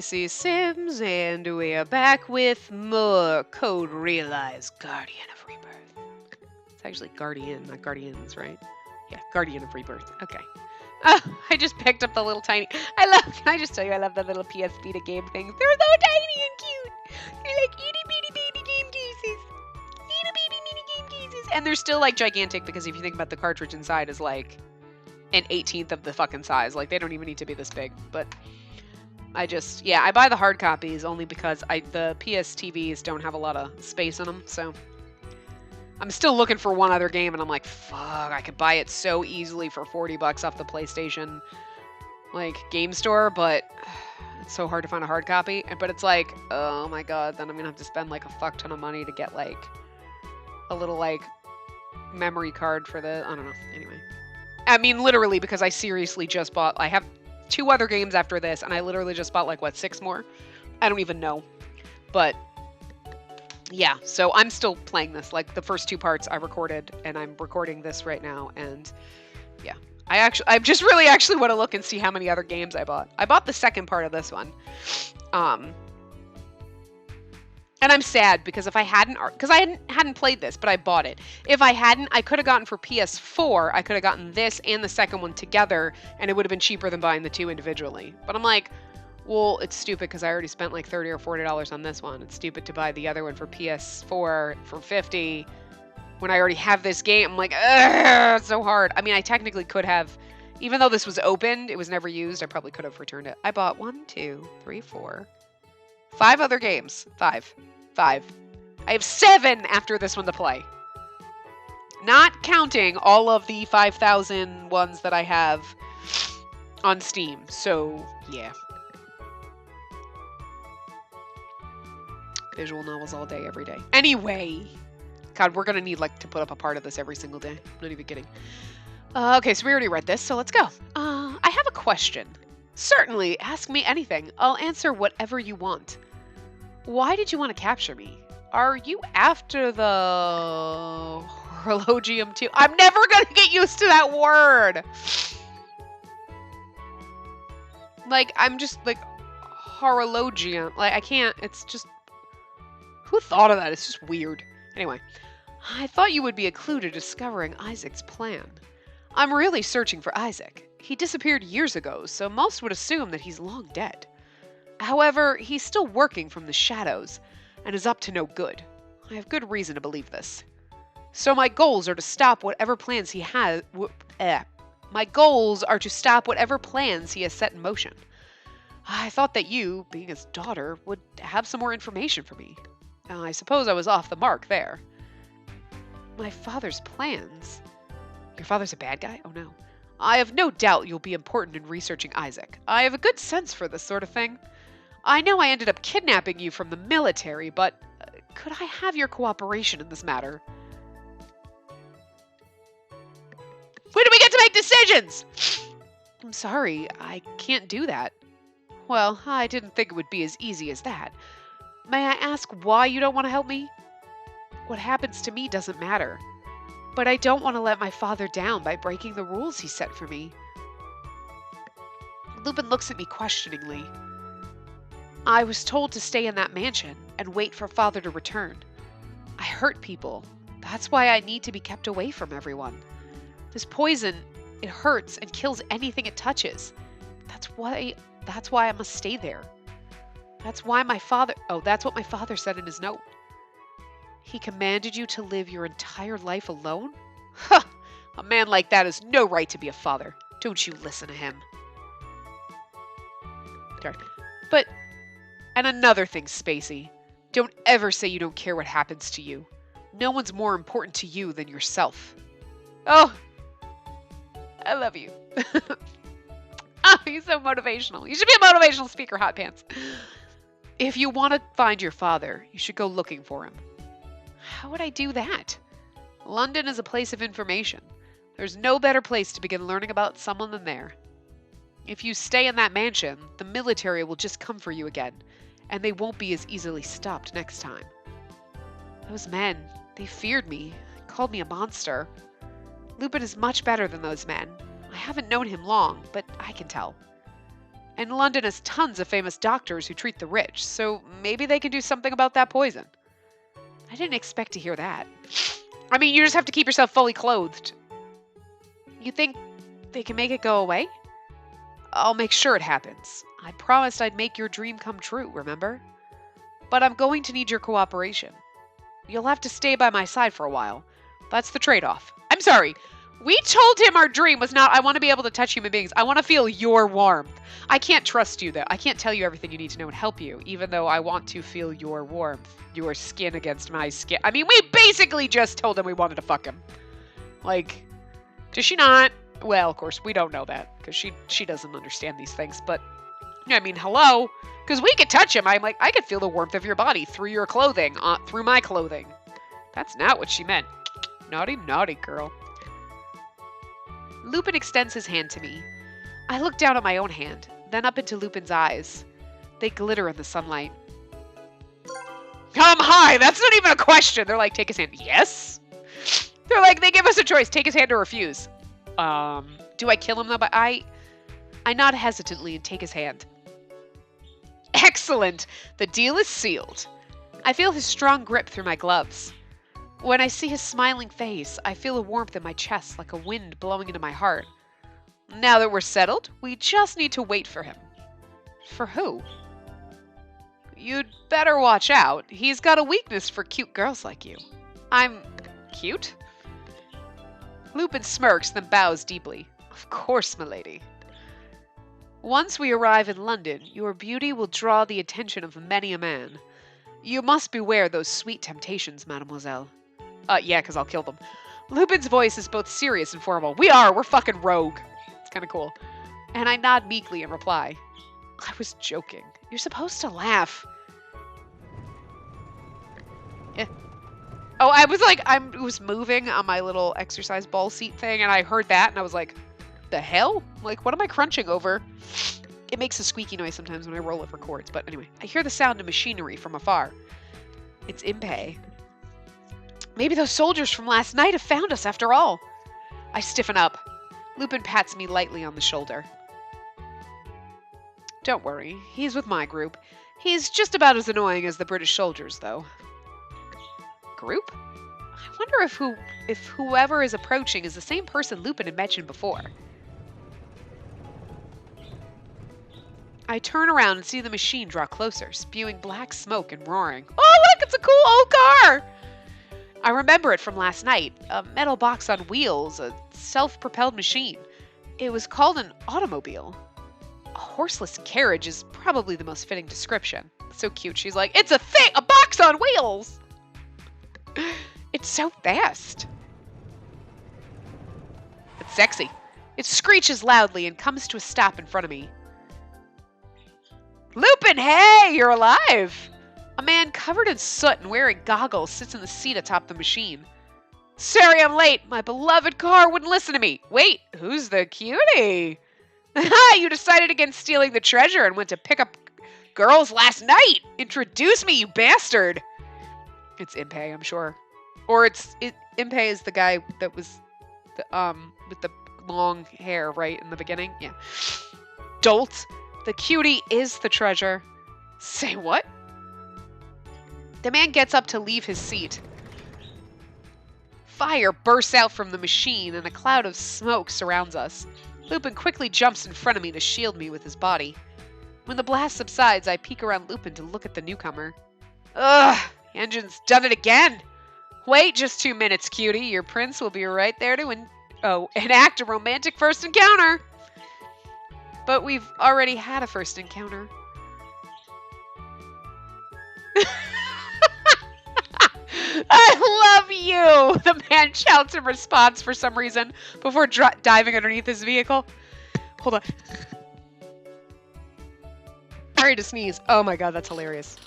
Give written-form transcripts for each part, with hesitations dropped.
Spacey Sims, and we are back with more Code Realize Guardian of Rebirth. It's actually Guardian, not Guardians, right? Yeah, Guardian of Rebirth. Okay. I just picked up the little tiny... can I just tell you, I love the little PS Vita game things. They're so tiny and cute. They're like itty bitty baby game cases. Little baby mini game cases. And they're still like gigantic because if you think about the cartridge inside is like an 18th of the fucking size. Like they don't even need to be this big. But I buy the hard copies only because the PS TVs don't have a lot of space in them. So I'm still looking for one other game, and I'm like, fuck, I could buy it so easily for $40 off the PlayStation, like, game store, but it's so hard to find a hard copy. But it's like, oh my god, then I'm gonna have to spend, like, a fuck ton of money to get, like, a little, like, memory card for I don't know, anyway. I mean, literally, because I seriously just I have 2 other games after this, and I literally just bought, like, what, 6 more? I don't even know. But yeah, so I'm still playing this. Like, the first 2 parts I recorded, and I'm recording this right now, and yeah. I just really actually want to look and see how many other games I bought. I bought the second part of this one. And I'm sad, because if I hadn't, because I hadn't played this, but I bought it. If I hadn't, I could have gotten for PS4, I could have gotten this and the second one together, and it would have been cheaper than buying the 2 individually. But I'm like, well, it's stupid because I already spent like $30 or $40 on this one. It's stupid to buy the other one for PS4 for $50 when I already have this game. I'm like, ugh, it's so hard. I mean, I technically could have, even though this was opened, it was never used, I probably could have returned it. I bought 1, 2, 3, 4, 5 other games. 5. I have 7 after this one to play. Not counting all of the 5,000 ones that I have on Steam. So, yeah. Visual novels all day, every day. Anyway, God, we're gonna need like to put up a part of this every single day. I'm not even kidding. Okay, so we already read this, so let's go. I have a question. Certainly, ask me anything. I'll answer whatever you want. Why did you want to capture me? Are you after the horologium too? I'm never gonna get used to that word. Like, I'm just like horologium. Like, I can't. It's just. Who thought of that? It's just weird. Anyway, I thought you would be a clue to discovering Isaac's plan. I'm really searching for Isaac. He disappeared years ago, so most would assume that he's long dead. However, he's still working from the shadows and is up to no good. I have good reason to believe this. So my goals are to stop whatever plans he has. My goals are to stop whatever plans he has set in motion. I thought that you, being his daughter, would have some more information for me. I suppose I was off the mark there. My father's plans? Your father's a bad guy? Oh no. I have no doubt you'll be important in researching Isaac. I have a good sense for this sort of thing. I know I ended up kidnapping you from the military, but could I have your cooperation in this matter? When do we get to make decisions? I'm sorry, I can't do that. Well, I didn't think it would be as easy as that. May I ask why you don't want to help me? What happens to me doesn't matter. But I don't want to let my father down by breaking the rules he set for me. Lupin looks at me questioningly. I was told to stay in that mansion and wait for father to return. I hurt people. That's why I need to be kept away from everyone. This poison, it hurts and kills anything it touches. That's why I must stay there. That's what my father said in his note. He commanded you to live your entire life alone? Huh! A man like that has no right to be a father. Don't you listen to him. And another thing, Spacey. Don't ever say you don't care what happens to you. No one's more important to you than yourself. Oh! I love you. Oh, he's so motivational. You should be a motivational speaker, Hot Pants. If you want to find your father, you should go looking for him. How would I do that? London is a place of information. There's no better place to begin learning about someone than there. If you stay in that mansion, the military will just come for you again, and they won't be as easily stopped next time. Those men, they feared me, called me a monster. Lupin is much better than those men. I haven't known him long, but I can tell. And London has tons of famous doctors who treat the rich, so maybe they can do something about that poison. I didn't expect to hear that. I mean, you just have to keep yourself fully clothed. You think they can make it go away? I'll make sure it happens. I promised I'd make your dream come true, remember? But I'm going to need your cooperation. You'll have to stay by my side for a while. That's the trade-off. I'm sorry. We told him our dream was not, I want to be able to touch human beings. I want to feel your warmth. I can't trust you, though. I can't tell you everything you need to know and help you, even though I want to feel your warmth. Your skin against my skin. I mean, we basically just told him we wanted to fuck him. Like, does she not? Well, of course, we don't know that, because she doesn't understand these things, but, I mean, hello? Because we could touch him. I'm like, I could feel the warmth of your body through your clothing, through my clothing. That's not what she meant. Naughty, naughty girl. Lupin extends his hand to me. I look down at my own hand, then up into Lupin's eyes. They glitter in the sunlight. Come high! That's not even a question! They're like, take his hand. Yes? They're like, they give us a choice. Take his hand or refuse. Do I kill him though? But I nod hesitantly and take his hand. Excellent! The deal is sealed. I feel his strong grip through my gloves. When I see his smiling face, I feel a warmth in my chest like a wind blowing into my heart. Now that we're settled, we just need to wait for him. For who? You'd better watch out. He's got a weakness for cute girls like you. I'm cute? Lupin smirks, then bows deeply. Of course, milady. Once we arrive in London, your beauty will draw the attention of many a man. You must beware those sweet temptations, mademoiselle. Yeah, because I'll kill them. Lupin's voice is both serious and formal. We're fucking rogue. It's kind of cool. And I nod meekly in reply. I was joking. You're supposed to laugh. Yeah. Oh, I was like, I was moving on my little exercise ball seat thing, and I heard that, and I was like, the hell? Like, what am I crunching over? It makes a squeaky noise sometimes when I roll it for chords. But anyway, I hear the sound of machinery from afar. It's Impey. Maybe those soldiers from last night have found us after all. I stiffen up. Lupin pats me lightly on the shoulder. Don't worry, he's with my group. He's just about as annoying as the British soldiers, though. Group? I wonder if whoever is approaching is the same person Lupin had mentioned before. I turn around and see the machine draw closer, spewing black smoke and roaring. Oh, look, it's a cool old car! I remember it from last night. A metal box on wheels, a self-propelled machine. It was called an automobile. A horseless carriage is probably the most fitting description. So cute. She's like, it's a thing! A box on wheels! It's so fast. It's sexy. It screeches loudly and comes to a stop in front of me. Lupin, hey! You're alive! A man covered in soot and wearing goggles sits in the seat atop the machine. Sorry I'm late. My beloved car wouldn't listen to me. Wait, who's the cutie? You decided against stealing the treasure and went to pick up girls last night. Introduce me, you bastard. It's Impey, I'm sure. Or Impey is the guy that was with the long hair, right, in the beginning? Yeah. Dolt. The cutie is the treasure. Say what? The man gets up to leave his seat. Fire bursts out from the machine and a cloud of smoke surrounds us. Lupin quickly jumps in front of me to shield me with his body. When the blast subsides, I peek around Lupin to look at the newcomer. Ugh, the engine's done it again. Wait just 2 minutes, cutie. Your prince will be right there to enact a romantic first encounter. But we've already had a first encounter. I love you! The man shouts in response for some reason before diving underneath his vehicle. Hold on. Sorry to sneeze. Oh my god, that's hilarious.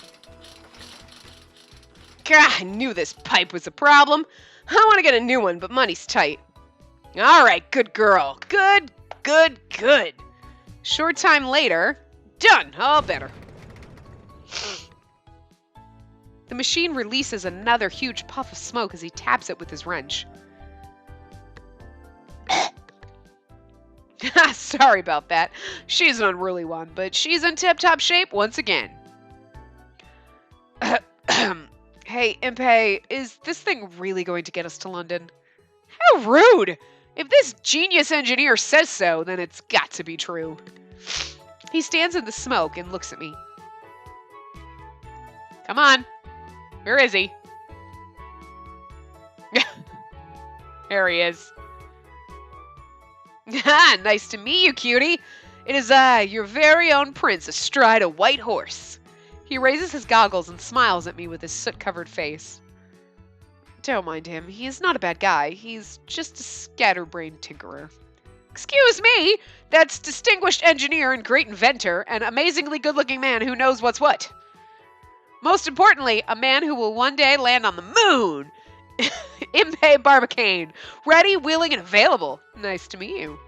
Gah, I knew this pipe was a problem. I want to get a new one, but money's tight. Alright, good girl. Good, good, good. Short time later. Done! All better. The machine releases another huge puff of smoke as he taps it with his wrench. Sorry about that. She's an unruly one, but she's in tip-top shape once again. Hey, Impey, is this thing really going to get us to London? How rude! If this genius engineer says so, then it's got to be true. He stands in the smoke and looks at me. Come on. Where is he? There he is. Nice to meet you, cutie. It is I, your very own prince, astride a white horse. He raises his goggles and smiles at me with his soot-covered face. Don't mind him. He is not a bad guy. He's just a scatterbrained tinkerer. Excuse me! That's distinguished engineer and great inventor, an amazingly good-looking man who knows what's what. Most importantly, a man who will one day land on the moon. Impey Barbicane, ready, willing, and available. Nice to meet you.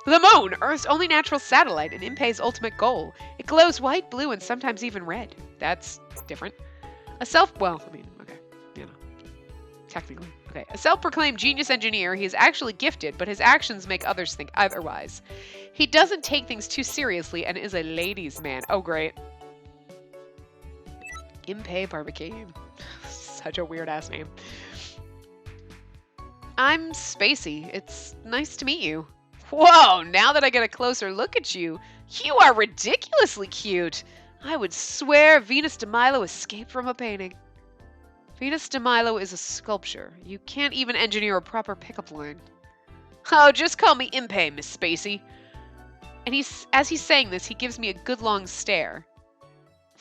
The moon, Earth's only natural satellite and Impey's ultimate goal. It glows white, blue, and sometimes even red. That's different. Technically. Okay, a self-proclaimed genius engineer, he is actually gifted, but his actions make others think otherwise. He doesn't take things too seriously and is a ladies' man. Oh, great. Impey Barbicane. Such a weird-ass name. I'm Spacey. It's nice to meet you. Whoa, now that I get a closer look at you, you are ridiculously cute. I would swear Venus de Milo escaped from a painting. Venus de Milo is a sculpture. You can't even engineer a proper pickup line. Oh, just call me Impey, Miss Spacey. And as he's saying this, he gives me a good long stare.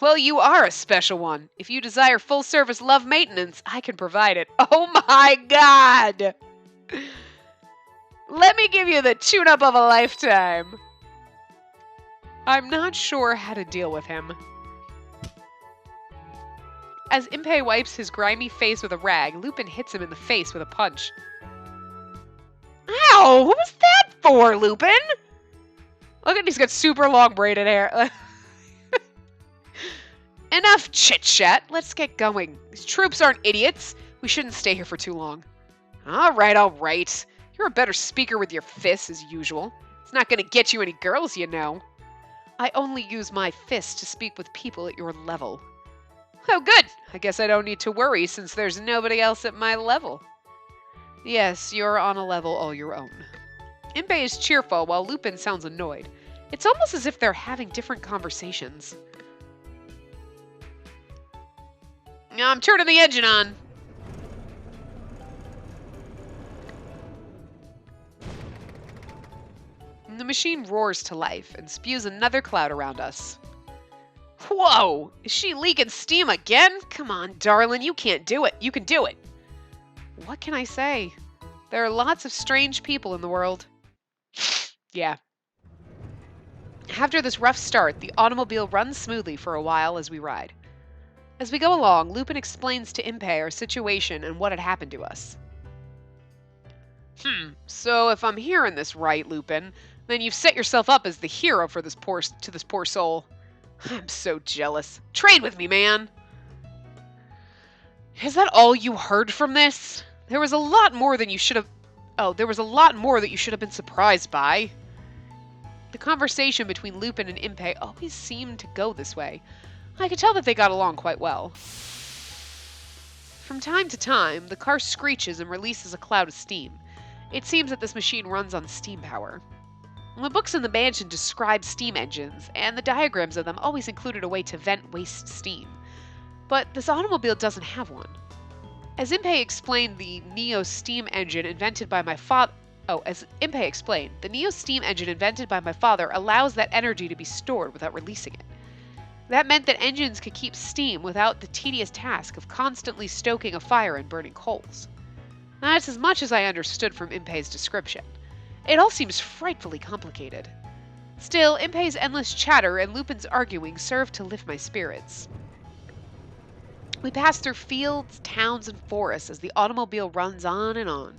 Well, you are a special one. If you desire full-service love maintenance, I can provide it. Oh my god! Let me give you the tune-up of a lifetime. I'm not sure how to deal with him. As Impey wipes his grimy face with a rag, Lupin hits him in the face with a punch. Ow! What was that for, Lupin? Look at he's got super long braided hair. Enough chit-chat. Let's get going. These troops aren't idiots. We shouldn't stay here for too long. All right. You're a better speaker with your fists, as usual. It's not going to get you any girls, you know. I only use my fists to speak with people at your level. Oh, good. I guess I don't need to worry since there's nobody else at my level. Yes, you're on a level all your own. Impey is cheerful while Lupin sounds annoyed. It's almost as if they're having different conversations. I'm turning the engine on. The machine roars to life and spews another cloud around us. Whoa! Is she leaking steam again? Come on, darling, you can't do it. You can do it. What can I say? There are lots of strange people in the world. Yeah. After this rough start, the automobile runs smoothly for a while as we ride. As we go along, Lupin explains to Impey our situation and what had happened to us. So if I'm hearing this right, Lupin, then you've set yourself up as the hero for this poor soul. I'm so jealous. Train with me, man. Is that all you heard from this? There was a lot more than you should have... Oh, there was a lot more that you should have been surprised by. The conversation between Lupin and Impey always seemed to go this way. I could tell that they got along quite well. From time to time, the car screeches and releases a cloud of steam. It seems that this machine runs on steam power. The books in the mansion describe steam engines, and the diagrams of them always included a way to vent waste steam. But this automobile doesn't have one. As Impey explained, the Neo steam engine invented by my father... as Impey explained, the Neo steam engine invented by my father allows that energy to be stored without releasing it. That meant that engines could keep steam without the tedious task of constantly stoking a fire and burning coals. That's as much as I understood from Impey's description. It all seems frightfully complicated. Still, Impey's endless chatter and Lupin's arguing served to lift my spirits. We pass through fields, towns, and forests as the automobile runs on and on.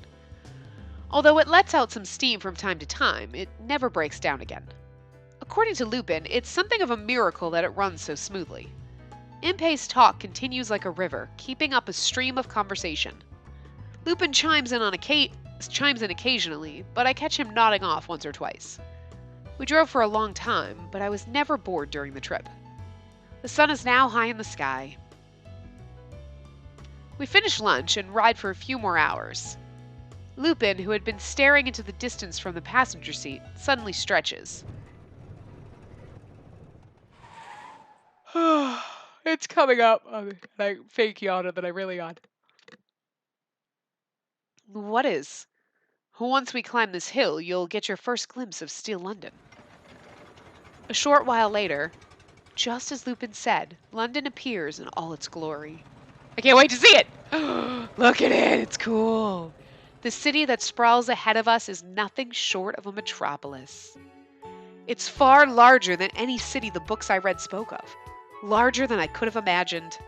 Although it lets out some steam from time to time, it never breaks down again. According to Lupin, it's something of a miracle that it runs so smoothly. Impey's talk continues like a river, keeping up a stream of conversation. Lupin chimes in on chimes in occasionally, but I catch him nodding off once or twice. We drove for a long time, but I was never bored during the trip. The sun is now high in the sky. We finish lunch and ride for a few more hours. Lupin, who had been staring into the distance from the passenger seat, suddenly stretches. It's coming up. I fake yawn and then I really yawn. What is? Once we climb this hill, you'll get your first glimpse of Steel London. A short while later, just as Lupin said, London appears in all its glory. I can't wait to see it! Look at it, it's cool. The city that sprawls ahead of us is nothing short of a metropolis. It's far larger than any city the books I read spoke of. Larger than I could have imagined.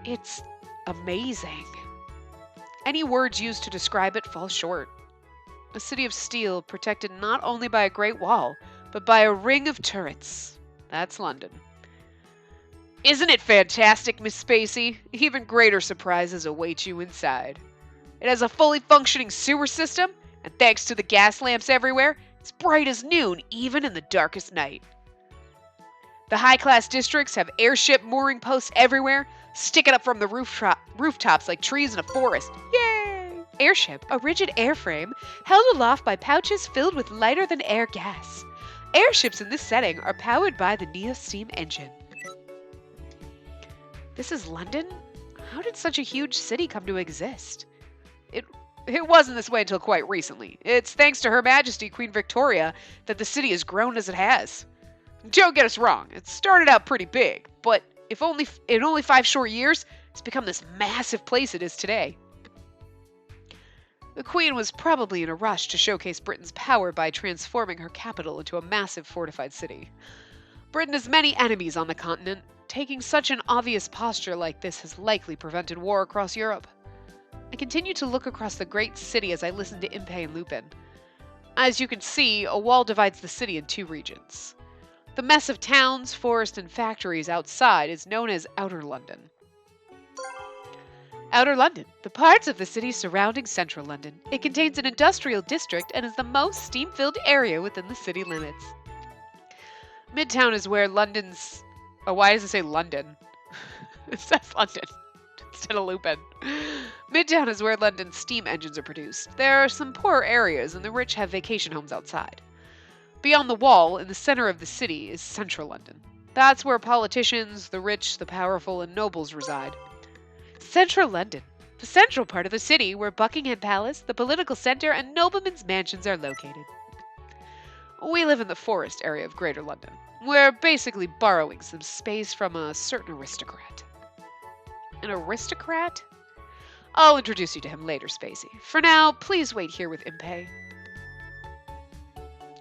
It's amazing. Any words used to describe it fall short. A city of steel protected not only by a great wall, but by a ring of turrets. That's London. Isn't it fantastic, Miss Spacey? Even greater surprises await you inside. It has a fully functioning sewer system, and thanks to the gas lamps everywhere, it's bright as noon even in the darkest night. The high-class districts have airship mooring posts everywhere, sticking up from the rooftops like trees in a forest. Yay! Airship, a rigid airframe held aloft by pouches filled with lighter-than-air gas. Airships in this setting are powered by the Neo-Steam engine. This is London? How did such a huge city come to exist? It wasn't this way until quite recently. It's thanks to Her Majesty Queen Victoria that the city has grown as it has. Don't get us wrong, it started out pretty big, but in only 5 short years, it's become this massive place it is today. The Queen was probably in a rush to showcase Britain's power by transforming her capital into a massive fortified city. Britain has many enemies on the continent. Taking such an obvious posture like this has likely prevented war across Europe. I continue to look across the great city as I listen to Impey and Lupin. As you can see, a wall divides the city in 2 regions. The mess of towns, forests, and factories outside is known as Outer London. Outer London, the parts of the city surrounding Central London. It contains an industrial district and is the most steam-filled area within the city limits. Midtown is where London's... Oh, why does it say London? It says London instead of Lupin. Midtown is where London's steam engines are produced. There are some poorer areas, and the rich have vacation homes outside. Beyond the wall, in the center of the city, is Central London. That's where politicians, the rich, the powerful, and nobles reside. Central London, the central part of the city where Buckingham Palace, the political center, and noblemen's mansions are located. We live in the forest area of Greater London. We're basically borrowing some space from a certain aristocrat. An aristocrat? I'll introduce you to him later, Spacey. For now, please wait here with Impey.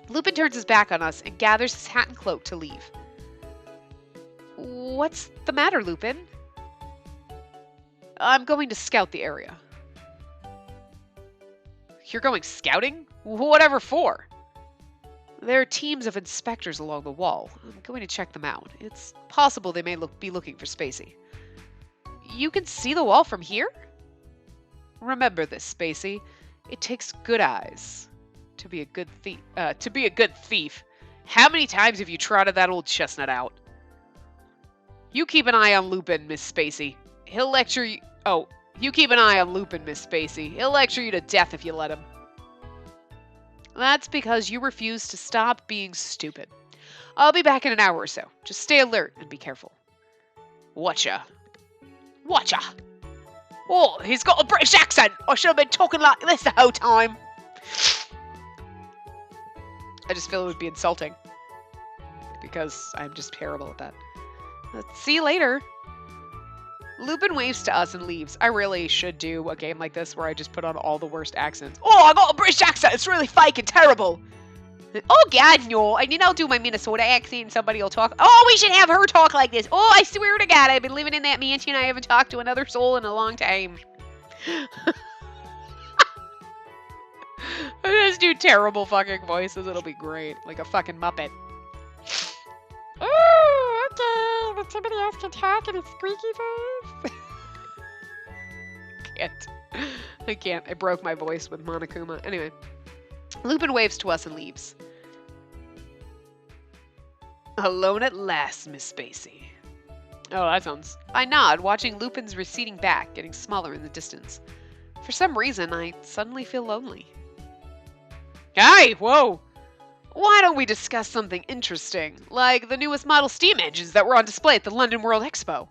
Lupin turns his back on us and gathers his hat and cloak to leave. What's the matter, Lupin? I'm going to scout the area. You're going scouting? Whatever for? There are teams of inspectors along the wall. I'm going to check them out. It's possible they may be looking for Spacey. You can see the wall from here? Remember this, Spacey. It takes good eyes to be a good thief. How many times have you trotted that old chestnut out? You keep an eye on Lupin, Miss Spacey. He'll lecture you. Oh, you keep an eye on Lupin, Miss Spacey. He'll lecture you to death if you let him. That's because you refuse to stop being stupid. I'll be back in an hour or so. Just stay alert and be careful. Watcha. Watcha. Oh, he's got a British accent. I should have been talking like this the whole time. I just feel it would be insulting. Because I'm just terrible at that. Let's see you later. Lupin waves to us and leaves. I really should do a game like this where I just put on all the worst accents. Oh, I got a British accent. It's really fake and terrible. Oh, God, no. And then I'll do my Minnesota accent and somebody will talk. Oh, we should have her talk like this. Oh, I swear to God, I've been living in that mansion. I haven't talked to another soul in a long time. I just do terrible fucking voices. It'll be great. Like a fucking Muppet. Oh, okay. But somebody else can talk in a squeaky voice. Can't. I can't. I broke my voice with Monokuma. Anyway. Lupin waves to us and leaves. Alone at last, Miss Spacey. Oh, that sounds... I nod, watching Lupin's receding back, getting smaller in the distance. For some reason, I suddenly feel lonely. Hey, whoa! Why don't we discuss something interesting, like the newest model steam engines that were on display at the London World Expo?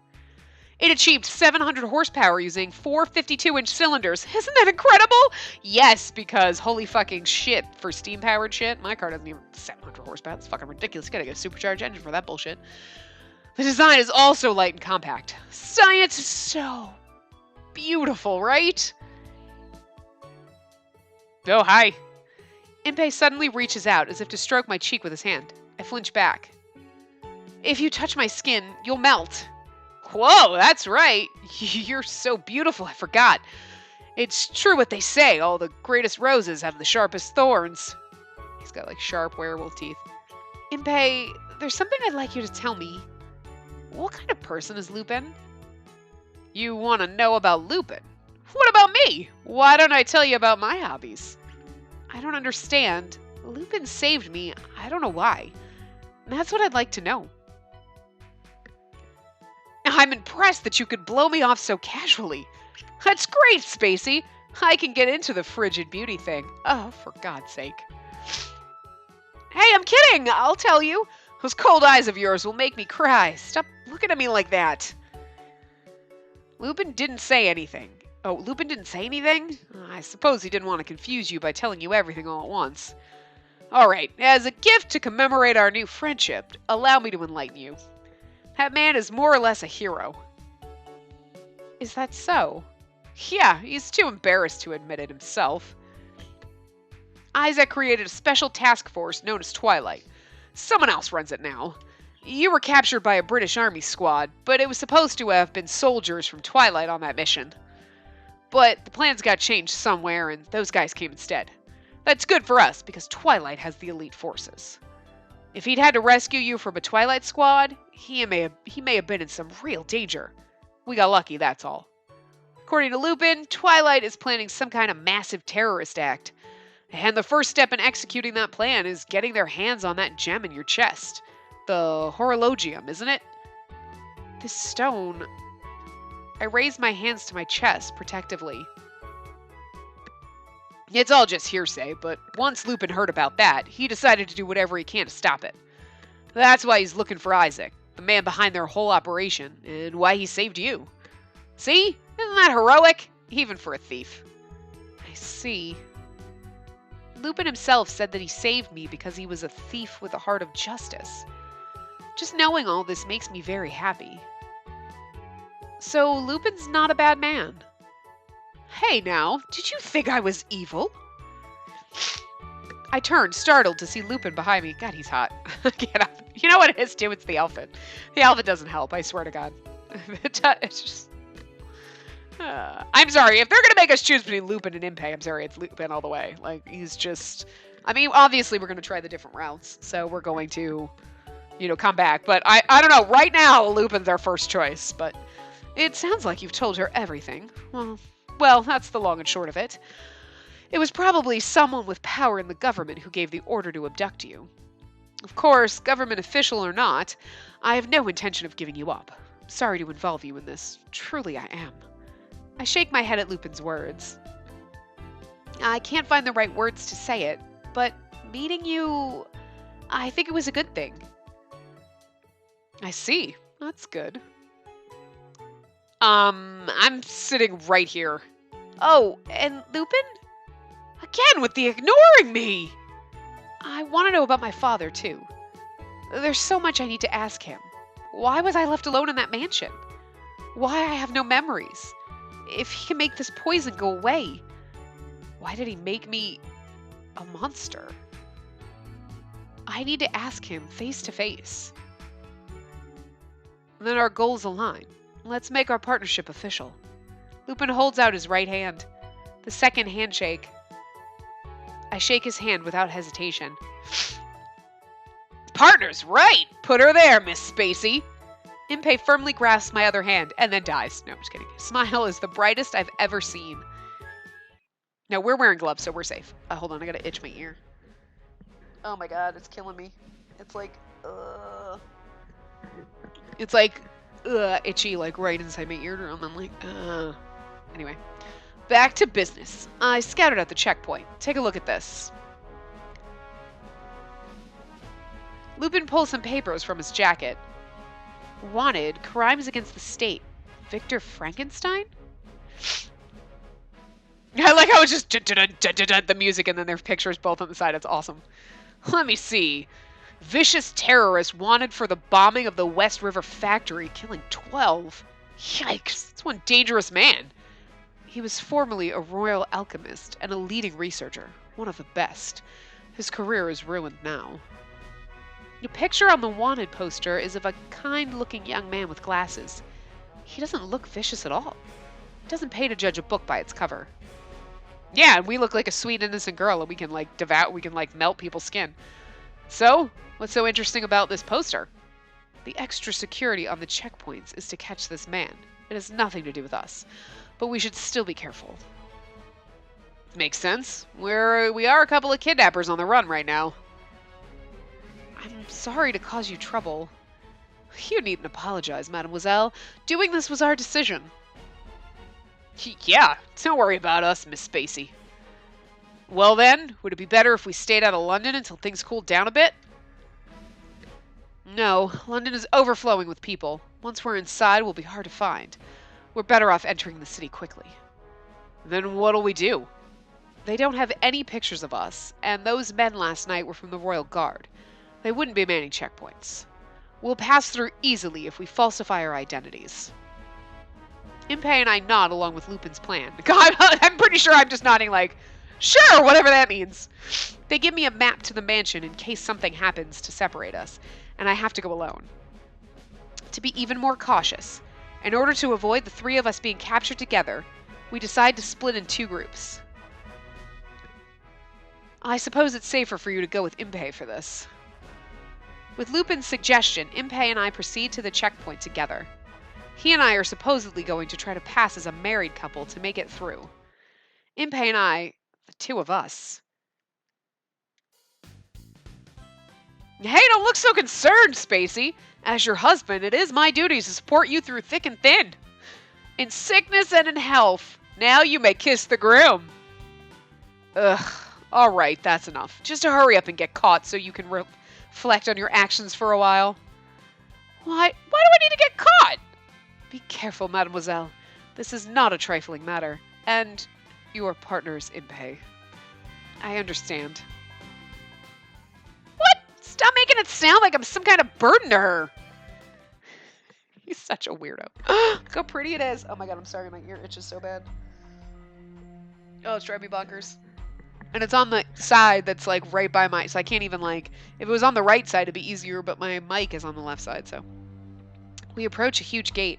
It achieved 700 horsepower using 4 52-inch cylinders. Isn't that incredible? Yes, because holy fucking shit for steam-powered shit. My car doesn't even 700 horsepower. That's fucking ridiculous. You gotta get a supercharged engine for that bullshit. The design is also light and compact. Science is so beautiful, right? Oh, hi. Impey suddenly reaches out as if to stroke my cheek with his hand. I flinch back. If you touch my skin, you'll melt. Whoa, that's right. You're so beautiful, I forgot. It's true what they say, all the greatest roses have the sharpest thorns. He's got like sharp werewolf teeth. Impey, there's something I'd like you to tell me. What kind of person is Lupin? You want to know about Lupin? What about me? Why don't I tell you about my hobbies? I don't understand. Lupin saved me. I don't know why. That's what I'd like to know. I'm impressed that you could blow me off so casually. That's great, Spacey. I can get into the frigid beauty thing. Oh, for God's sake. Hey, I'm kidding. I'll tell you. Those cold eyes of yours will make me cry. Stop looking at me like that. Lupin didn't say anything. Oh, Lupin didn't say anything? I suppose he didn't want to confuse you by telling you everything all at once. All right, as a gift to commemorate our new friendship, allow me to enlighten you. That man is more or less a hero. Is that so? Yeah, he's too embarrassed to admit it himself. Isaac created a special task force known as Twilight. Someone else runs it now. You were captured by a British Army squad, but it was supposed to have been soldiers from Twilight on that mission. But the plans got changed somewhere, and those guys came instead. That's good for us, because Twilight has the elite forces. If he'd had to rescue you from a Twilight squad, he may have been in some real danger. We got lucky, that's all. According to Lupin, Twilight is planning some kind of massive terrorist act. And the first step in executing that plan is getting their hands on that gem in your chest. The horologium, isn't it? This stone... I raised my hands to my chest, protectively. It's all just hearsay, but once Lupin heard about that, he decided to do whatever he can to stop it. That's why he's looking for Isaac, the man behind their whole operation, and why he saved you. See? Isn't that heroic? Even for a thief. I see. Lupin himself said that he saved me because he was a thief with a heart of justice. Just knowing all this makes me very happy. So Lupin's not a bad man. Hey now, did you think I was evil? I turned, startled, to see Lupin behind me. God, he's hot. Get up. You know what it is, too? It's the outfit. The outfit doesn't help, I swear to God. It's just... I'm sorry, if they're going to make us choose between Lupin and Impey, I'm sorry, it's Lupin all the way. Like, he's just... I mean, obviously we're going to try the different routes, so we're going to, you know, come back. But I don't know, right now, Lupin's our first choice, but... It sounds like you've told her everything. Well, that's the long and short of it. It was probably someone with power in the government who gave the order to abduct you. Of course, government official or not, I have no intention of giving you up. Sorry to involve you in this. Truly I am. I shake my head at Lupin's words. I can't find the right words to say it, but meeting you, I think it was a good thing. I see. That's good. I'm sitting right here. Oh, and Lupin? Again with the ignoring me! I want to know about my father, too. There's so much I need to ask him. Why was I left alone in that mansion? Why I have no memories? If he can make this poison go away, why did he make me a monster? I need to ask him face to face. Then our goals align. Let's make our partnership official. Lupin holds out his right hand. The second handshake. I shake his hand without hesitation. Partner's right! Put her there, Miss Spacey! Impey firmly grasps my other hand and then dies. No, I'm just kidding. His smile is the brightest I've ever seen. No, we're wearing gloves, so we're safe. Hold on, I gotta itch my ear. Oh my god, it's killing me. It's like, It's like, itchy, like right inside my eardrum. I'm like, Anyway, back to business. I scouted out the checkpoint. Take a look at this. Lupin pulls some papers from his jacket. Wanted, crimes against the state. Victor Frankenstein? I like how it's just the music and then their pictures both on the side. It's awesome. Let me see. Vicious terrorist wanted for the bombing of the West River factory, killing 12. Yikes, that's one dangerous man. He was formerly a royal alchemist and a leading researcher, one of the best. His career is ruined now. The picture on the wanted poster is of a kind-looking young man with glasses. He doesn't look vicious at all. It doesn't pay to judge a book by its cover. Yeah, and we look like a sweet, innocent girl, and we can, like, melt people's skin. So, what's so interesting about this poster? The extra security on the checkpoints is to catch this man. It has nothing to do with us, but we should still be careful. Makes sense. We are a couple of kidnappers on the run right now. I'm sorry to cause you trouble. You needn't apologize, mademoiselle. Doing this was our decision. Yeah, don't worry about us, Miss Spacey. Well then, would it be better if we stayed out of London until things cooled down a bit? No, London is overflowing with people. Once we're inside, we'll be hard to find. We're better off entering the city quickly. Then what'll we do? They don't have any pictures of us, and those men last night were from the Royal Guard. They wouldn't be manning checkpoints. We'll pass through easily if we falsify our identities. Impey and I nod along with Lupin's plan. I'm pretty sure I'm just nodding like, sure, whatever that means. They give me a map to the mansion in case something happens to separate us, and I have to go alone. To be even more cautious, in order to avoid the three of us being captured together, we decide to split in two groups. I suppose it's safer for you to go with Impey for this. With Lupin's suggestion, Impey and I proceed to the checkpoint together. He and I are supposedly going to try to pass as a married couple to make it through. Impey and I, the two of us. Hey, don't look so concerned, Spacey. As your husband, it is my duty to support you through thick and thin. In sickness and in health, now you may kiss the groom. Ugh, alright, that's enough. Just to hurry up and get caught so you can reflect on your actions for a while. Why do I need to get caught? Be careful, mademoiselle. This is not a trifling matter, and your partner's Impey. I understand. What? Stop making it sound like I'm some kind of burden to her. He's such a weirdo. Look how pretty it is. Oh my god, I'm sorry, my ear itches so bad. Oh, it's driving me bonkers. And it's on the side that's like right by my, so I can't even like, if it was on the right side it'd be easier, but my mic is on the left side, so. We approach a huge gate.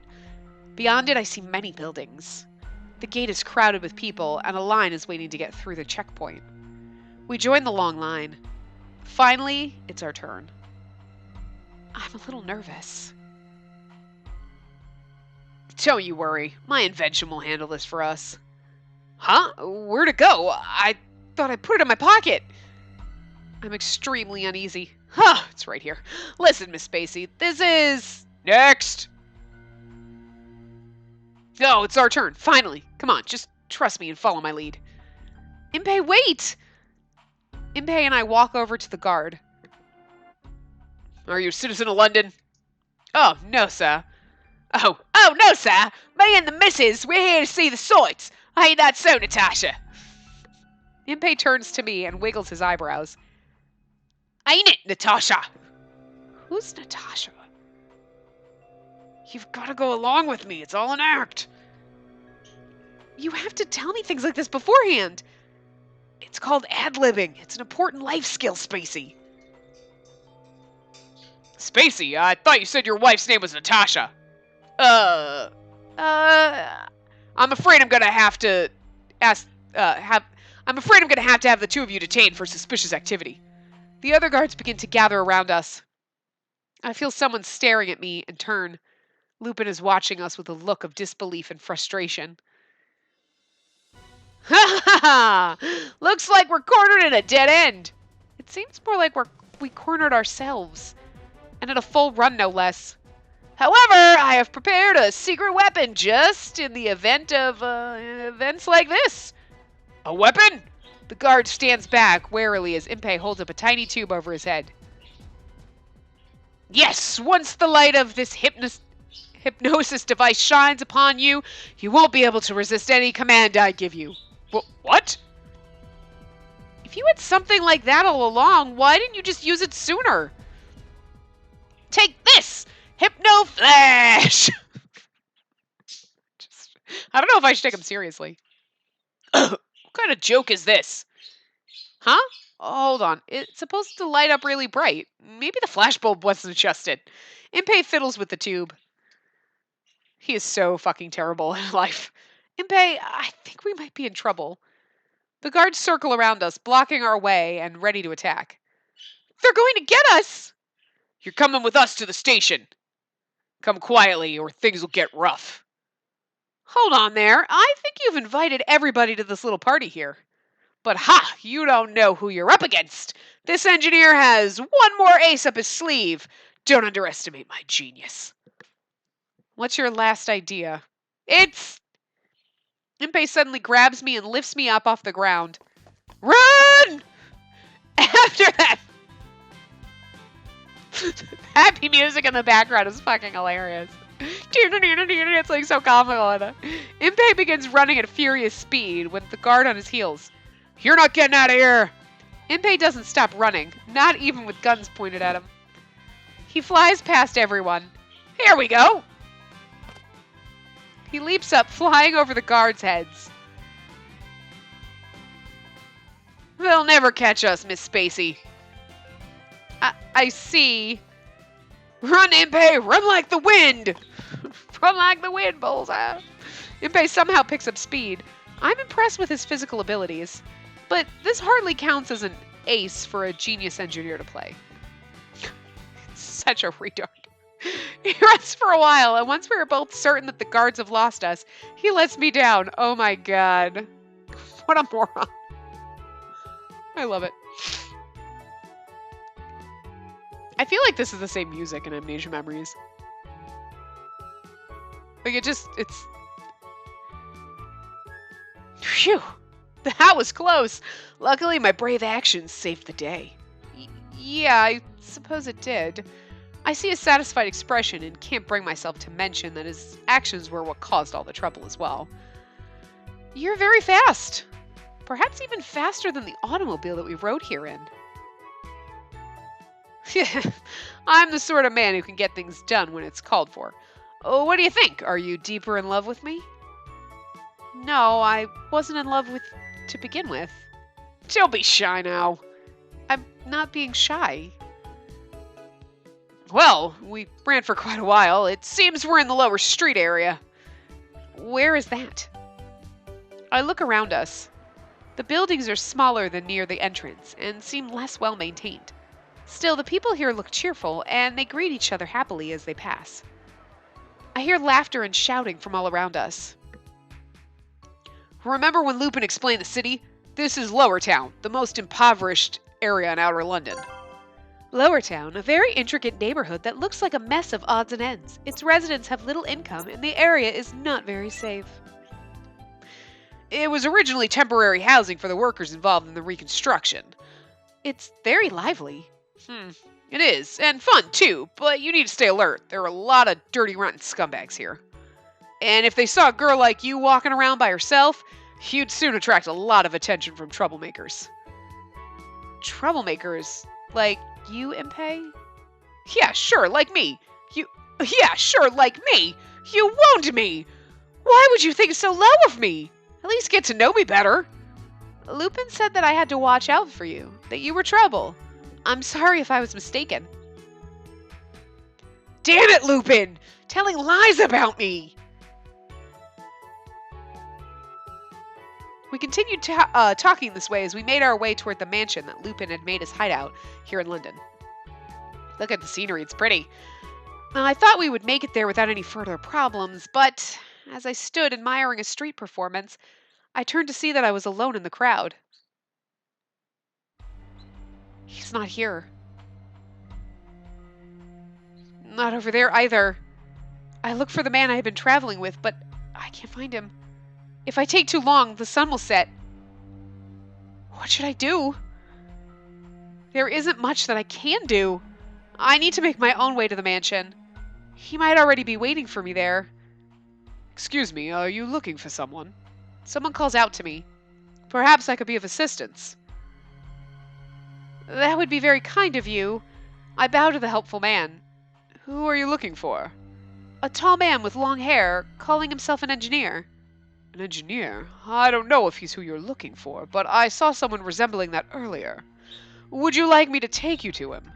Beyond it I see many buildings. The gate is crowded with people, and a line is waiting to get through the checkpoint. We join the long line. Finally, it's our turn. I'm a little nervous. Don't you worry. My invention will handle this for us. Huh? Where'd it go? I thought I put it in my pocket. I'm extremely uneasy. Huh, it's right here. Listen, Miss Spacey, this is... Next! Oh, it's our turn. Finally. Come on, just trust me and follow my lead. Impey, wait! Impey and I walk over to the guard. Are you a citizen of London? Oh, no, sir. Oh, no, sir. Me and the missus, we're here to see the sights. Ain't that so, Natasha? Impey turns to me and wiggles his eyebrows. Ain't it, Natasha? Who's Natasha? You've got to go along with me. It's all an act. You have to tell me things like this beforehand. It's called ad-libbing. It's an important life skill, Spacey. Spacey, I thought you said your wife's name was Natasha. I'm afraid I'm gonna have to I'm afraid I'm gonna have to have the two of you detained for suspicious activity. The other guards begin to gather around us. I feel someone staring at me and turn. Lupin is watching us with a look of disbelief and frustration. Ha ha ha! Looks like we're cornered in a dead end. It seems more like we cornered ourselves. And at a full run, no less. However, I have prepared a secret weapon just in the event of events like this. A weapon? The guard stands back warily as Impey holds up a tiny tube over his head. Yes, once the light of this hypnosis device shines upon you, you won't be able to resist any command I give you. What? If you had something like that all along, why didn't you just use it sooner? Take this! Hypno Flash! I don't know if I should take him seriously. What kind of joke is this? Huh? Oh, hold on. It's supposed to light up really bright. Maybe the flashbulb wasn't adjusted. Impey fiddles with the tube. He is so fucking terrible in life. Impey, I think we might be in trouble. The guards circle around us, blocking our way and ready to attack. They're going to get us! You're coming with us to the station. Come quietly or things will get rough. Hold on there. I think you've invited everybody to this little party here. But ha! You don't know who you're up against. This engineer has one more ace up his sleeve. Don't underestimate my genius. What's your last idea? It's... Impey suddenly grabs me and lifts me up off the ground. Run! After that... Happy music in the background is fucking hilarious. It's like so comical. Impey begins running at furious speed with the guard on his heels. You're not getting out of here! Impey doesn't stop running, not even with guns pointed at him. He flies past everyone. Here we go! He leaps up, flying over the guards' heads. They'll never catch us, Miss Spacey. I see. Run, Impey! Run like the wind! Run like the wind, bullseye! Impey somehow picks up speed. I'm impressed with his physical abilities, but this hardly counts as an ace for a genius engineer to play. Such a retard. He runs for a while, and once we are both certain that the guards have lost us, he lets me down. Oh my god. What a moron. I love it. I feel like this is the same music in Amnesia Memories. Like it's... Phew! That was close! Luckily, my brave actions saved the day. Yeah, I suppose it did. I see a satisfied expression and can't bring myself to mention that his actions were what caused all the trouble as well. You're very fast! Perhaps even faster than the automobile that we rode here in. I'm the sort of man who can get things done when it's called for. Oh, what do you think? Are you deeper in love with me? No, I wasn't in love with to begin with. Don't be shy now. I'm not being shy. Well, we ran for quite a while. It seems we're in the lower street area. Where is that? I look around us. The buildings are smaller than near the entrance and seem less well maintained. Still, the people here look cheerful, and they greet each other happily as they pass. I hear laughter and shouting from all around us. Remember when Lupin explained the city? This is Lower Town, the most impoverished area in outer London. Lower Town, a very intricate neighborhood that looks like a mess of odds and ends. Its residents have little income, and the area is not very safe. It was originally temporary housing for the workers involved in the reconstruction. It's very lively. It is, and fun too, but you need to stay alert. There are a lot of dirty, rotten scumbags here. And if they saw a girl like you walking around by herself, you'd soon attract a lot of attention from troublemakers. Troublemakers? Like you, Impey? Yeah, sure, like me. Yeah, sure, like me. You wound me. Why would you think so low of me? At least get to know me better. Lupin said that I had to watch out for you, that you were trouble. I'm sorry if I was mistaken. Damn it, Lupin! Telling lies about me! We continued talking this way as we made our way toward the mansion that Lupin had made his hideout here in London. Look at the scenery, it's pretty. I thought we would make it there without any further problems, but as I stood admiring a street performance, I turned to see that I was alone in the crowd. He's not here. Not over there either. I look for the man I had been traveling with, but I can't find him. If I take too long, the sun will set. What should I do? There isn't much that I can do. I need to make my own way to the mansion. He might already be waiting for me there. Excuse me, are you looking for someone? Someone calls out to me. Perhaps I could be of assistance. That would be very kind of you. I bow to the helpful man. Who are you looking for? A tall man with long hair, calling himself an engineer. An engineer? I don't know if he's who you're looking for, but I saw someone resembling that earlier. Would you like me to take you to him?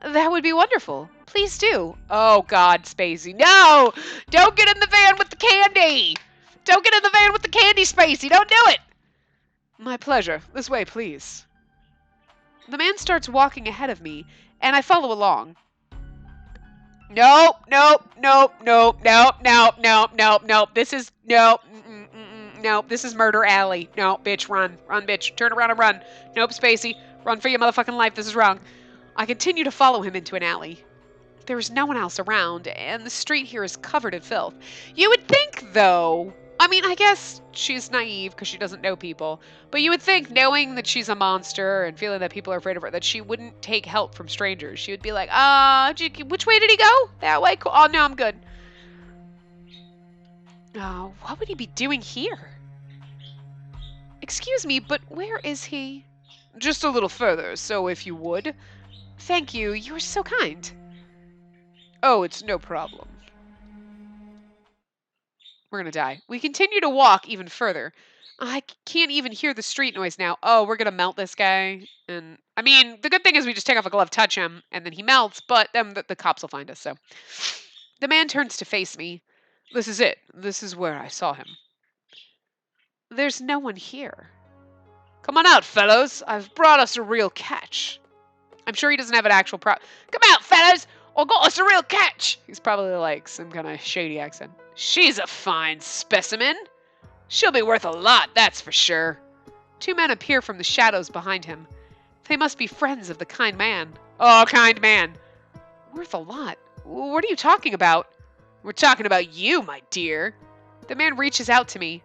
That would be wonderful. Please do. Oh, God, Spacey. No! Don't get in the van with the candy! Don't get in the van with the candy, Spacey! Don't do it! My pleasure. This way, please. The man starts walking ahead of me, and I follow along. Nope, nope, nope, nope, nope, nope, nope, nope, nope. This is, nope, nope, this is Murder Alley. No, bitch, run. Run, bitch. Turn around and run. Nope, Spacey. Run for your motherfucking life. This is wrong. I continue to follow him into an alley. There is no one else around, and the street here is covered in filth. You would think, though, I mean, I guess she's naive because she doesn't know people, but you would think, knowing that she's a monster and feeling that people are afraid of her, that she wouldn't take help from strangers. She would be like, which way did he go? That way? Cool. Oh, no, I'm good. What would he be doing here? Excuse me, but where is he? Just a little further, so if you would. Thank you. You are so kind. Oh, it's no problem. We're gonna die. We continue to walk even further. I can't even hear the street noise now. Oh, we're gonna melt this guy. And I mean, the good thing is we just take off a glove, touch him, and then he melts, but then the cops will find us, so. The man turns to face me. This is it. This is where I saw him. There's no one here. Come on out, fellows. I've brought us a real catch. I'm sure he doesn't have an actual Come out, fellas! Or got us a real catch! He's probably like some kind of shady accent. She's a fine specimen. She'll be worth a lot, that's for sure. Two men appear from the shadows behind him. They must be friends of the kind man. Oh, kind man. Worth a lot? What are you talking about? We're talking about you, my dear. The man reaches out to me.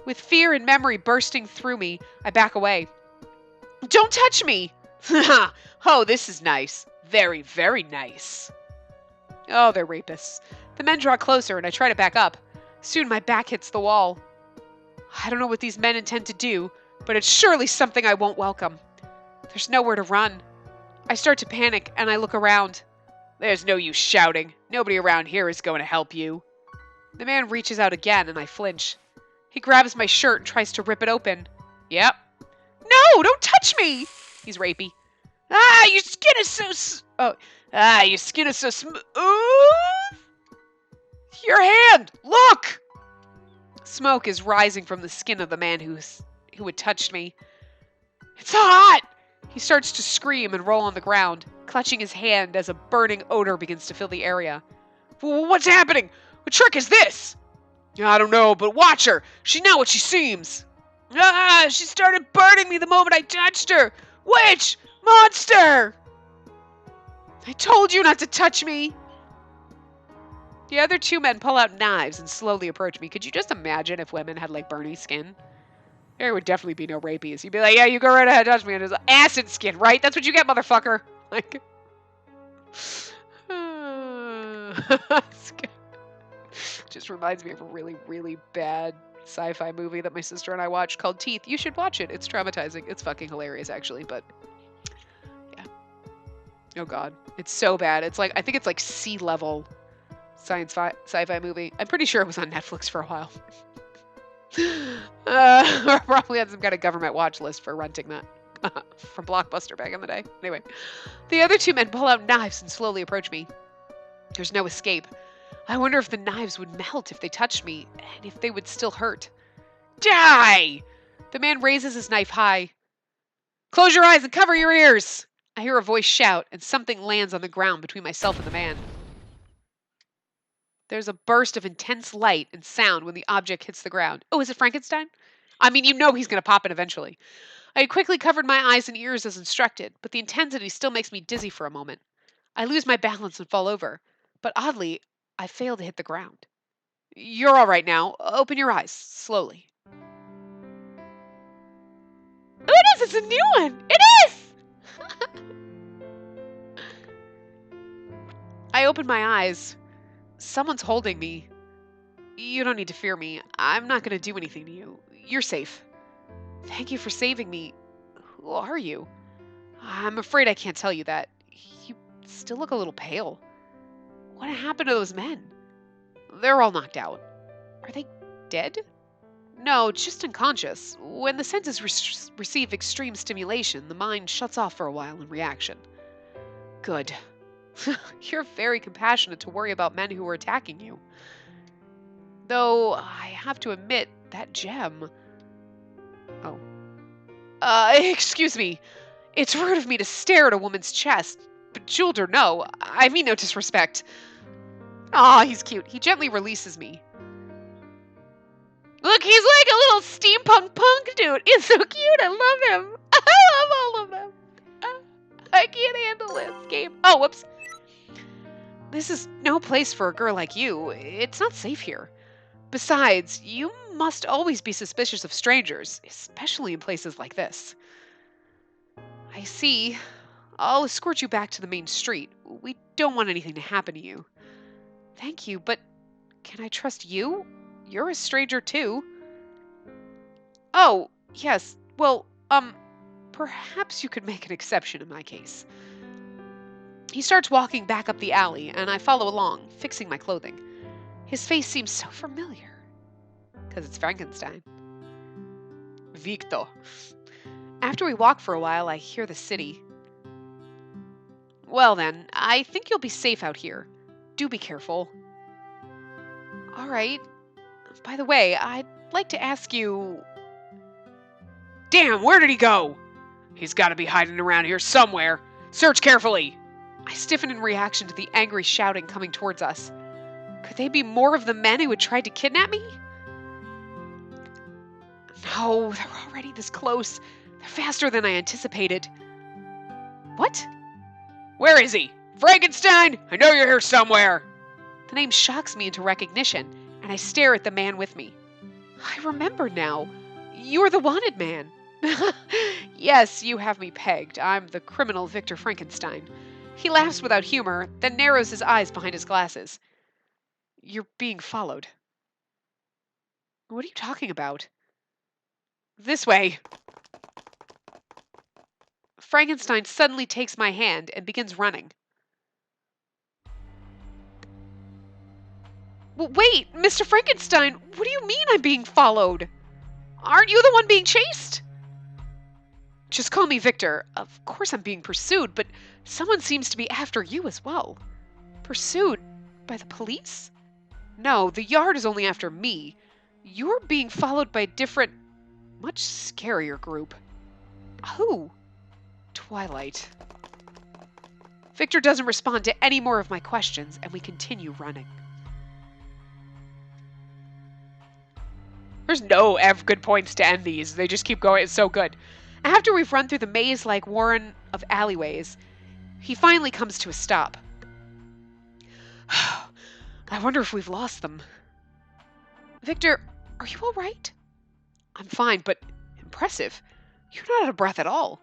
With fear and memory bursting through me, I back away. Don't touch me! Oh, this is nice. Very, very nice. Oh, they're rapists. The men draw closer, and I try to back up. Soon my back hits the wall. I don't know what these men intend to do, but it's surely something I won't welcome. There's nowhere to run. I start to panic, and I look around. There's no use shouting. Nobody around here is going to help you. The man reaches out again, and I flinch. He grabs my shirt and tries to rip it open. Yep. No, don't touch me! He's rapey. Your skin is so your skin is so smooth. Your hand! Look! Smoke is rising from the skin of the man who had touched me. It's hot! He starts to scream and roll on the ground, clutching his hand as a burning odor begins to fill the area. What's happening? What trick is this? I don't know, but watch her. She's not what she seems. She started burning me the moment I touched her. Witch! Monster! I told you not to touch me. The other two men pull out knives and slowly approach me. Could you just imagine if women had, like, burny skin? There would definitely be no rapies. You'd be like, yeah, you go right ahead, touch me. And it's acid skin, right? That's what you get, motherfucker. Like, just reminds me of a really, really bad sci-fi movie that my sister and I watched called Teeth. You should watch it. It's traumatizing. It's fucking hilarious, actually, but yeah. Oh, God. It's so bad. It's like, I think it's like C-level sci-fi movie. I'm pretty sure it was on Netflix for a while. Or probably had some kind of government watch list for renting that from Blockbuster back in the day. Anyway, the other two men pull out knives and slowly approach me. There's no escape. I wonder if the knives would melt if they touched me, and if they would still hurt. Die! The man raises his knife high. Close your eyes and cover your ears! I hear a voice shout, and something lands on the ground between myself and the man. There's a burst of intense light and sound when the object hits the ground. Oh, is it Frankenstein? I mean, you know he's going to pop in eventually. I quickly covered my eyes and ears as instructed, but the intensity still makes me dizzy for a moment. I lose my balance and fall over, but oddly, I fail to hit the ground. You're all right now. Open your eyes, slowly. Oh, it is! It's a new one! It is! I open my eyes. Someone's holding me. You don't need to fear me. I'm not going to do anything to you. You're safe. Thank you for saving me. Who are you? I'm afraid I can't tell you that. You still look a little pale. What happened to those men? They're all knocked out. Are they dead? No, just unconscious. When the senses receive extreme stimulation, the mind shuts off for a while in reaction. Good. You're very compassionate to worry about men who are attacking you. Though, I have to admit, that gem... Oh. Excuse me. It's rude of me to stare at a woman's chest. Bejeweled or no, I mean no disrespect. Aw, he's cute. He gently releases me. Look, he's like a little steampunk punk dude. He's so cute. I love him. I love all of them. I can't handle this game. Oh, whoops. This is no place for a girl like you. It's not safe here. Besides, you must always be suspicious of strangers, especially in places like this. I see. I'll escort you back to the main street. We don't want anything to happen to you. Thank you, but can I trust you? You're a stranger too. Oh, yes. Well, perhaps you could make an exception in my case. He starts walking back up the alley, and I follow along, fixing my clothing. His face seems so familiar. Because it's Frankenstein. Victor. After we walk for a while, I hear the city. Well then, I think you'll be safe out here. Do be careful. All right. By the way, I'd like to ask you... Damn, where did he go? He's got to be hiding around here somewhere. Search carefully. I stiffen in reaction to the angry shouting coming towards us. Could they be more of the men who had tried to kidnap me? No, they're already this close. They're faster than I anticipated. What? Where is he? Frankenstein! I know you're here somewhere! The name shocks me into recognition, and I stare at the man with me. I remember now. You're the wanted man. Yes, you have me pegged. I'm the criminal Victor Frankenstein. He laughs without humor, then narrows his eyes behind his glasses. You're being followed. What are you talking about? This way. Frankenstein suddenly takes my hand and begins running. Well, wait, Mr. Frankenstein, what do you mean I'm being followed? Aren't you the one being chased? Just call me Victor. Of course I'm being pursued, but someone seems to be after you as well. Pursued? By the police? No, the yard is only after me. You're being followed by a different, much scarier group. Who? Twilight. Victor doesn't respond to any more of my questions, and we continue running. There's no good points to end these. They just keep going. It's so good. After we've run through the maze-like warren of alleyways, he finally comes to a stop. I wonder if we've lost them. Victor, are you all right? I'm fine, but impressive. You're not out of breath at all.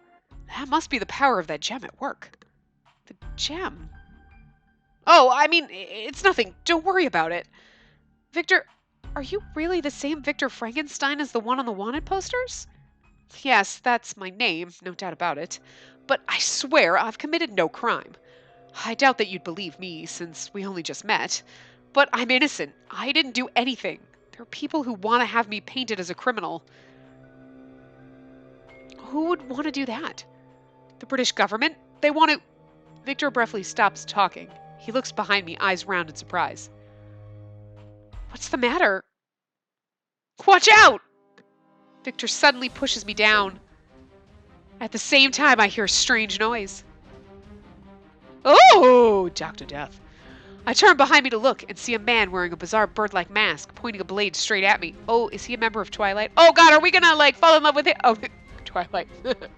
That must be the power of that gem at work. The gem? Oh, I mean, it's nothing. Don't worry about it. Victor, are you really the same Victor Frankenstein as the one on the wanted posters? Yes, that's my name, no doubt about it. But I swear I've committed no crime. I doubt that you'd believe me, since we only just met. But I'm innocent. I didn't do anything. There are people who want to have me painted as a criminal. Who would want to do that? The British government? They want to... Victor abruptly stops talking. He looks behind me, eyes round in surprise. What's the matter? Watch out! Victor suddenly pushes me down. At the same time, I hear a strange noise. Oh, Dr. Death. I turn behind me to look and see a man wearing a bizarre bird-like mask, pointing a blade straight at me. Oh, is he a member of Twilight? Oh god, are we gonna, like, fall in love with him? Oh, Twilight.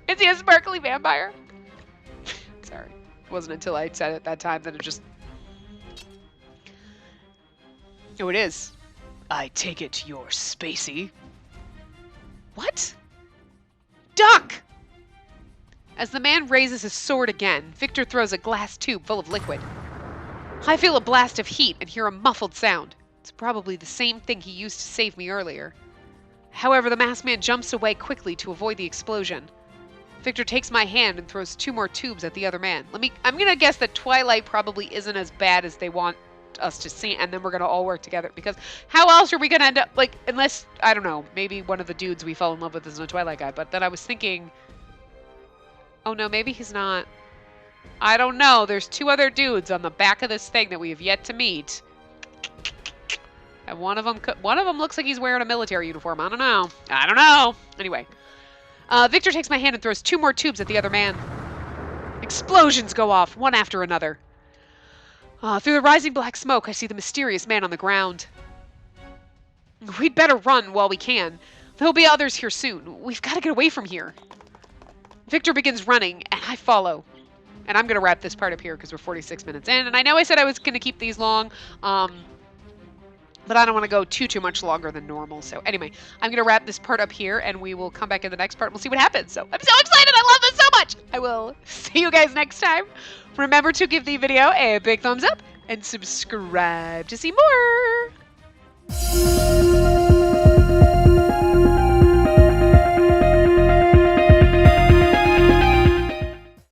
Is he a sparkly vampire? Sorry. It wasn't until I said it that time that it just... Oh, it is. I take it you're Spacey. What? Duck! As the man raises his sword again, Victor throws a glass tube full of liquid. I feel a blast of heat and hear a muffled sound. It's probably the same thing he used to save me earlier. However, the masked man jumps away quickly to avoid the explosion. Victor takes my hand and throws 2 more tubes at the other man. I'm gonna guess that Twilight probably isn't as bad as they want us to see, and then we're gonna all work together, because how else are we gonna end up, like, unless, I don't know, maybe one of the dudes we fell in love with isn't a Twilight guy, but then I was thinking, oh no, maybe he's not. I don't know. There's 2 other dudes on the back of this thing that we have yet to meet. And one of them looks like he's wearing a military uniform. I don't know. Anyway. Victor takes my hand and throws 2 more tubes at the other man. Explosions go off, one after another. Through the rising black smoke, I see the mysterious man on the ground. We'd better run while we can. There'll be others here soon. We've got to get away from here. Victor begins running, and I follow. And I'm going to wrap this part up here because we're 46 minutes in. And I know I said I was going to keep these long, but I don't want to go too much longer than normal. So anyway, I'm going to wrap this part up here, and we will come back in the next part and we'll see what happens. So I'm so excited. I love this so much. I will see you guys next time. Remember to give the video a big thumbs up and subscribe to see more.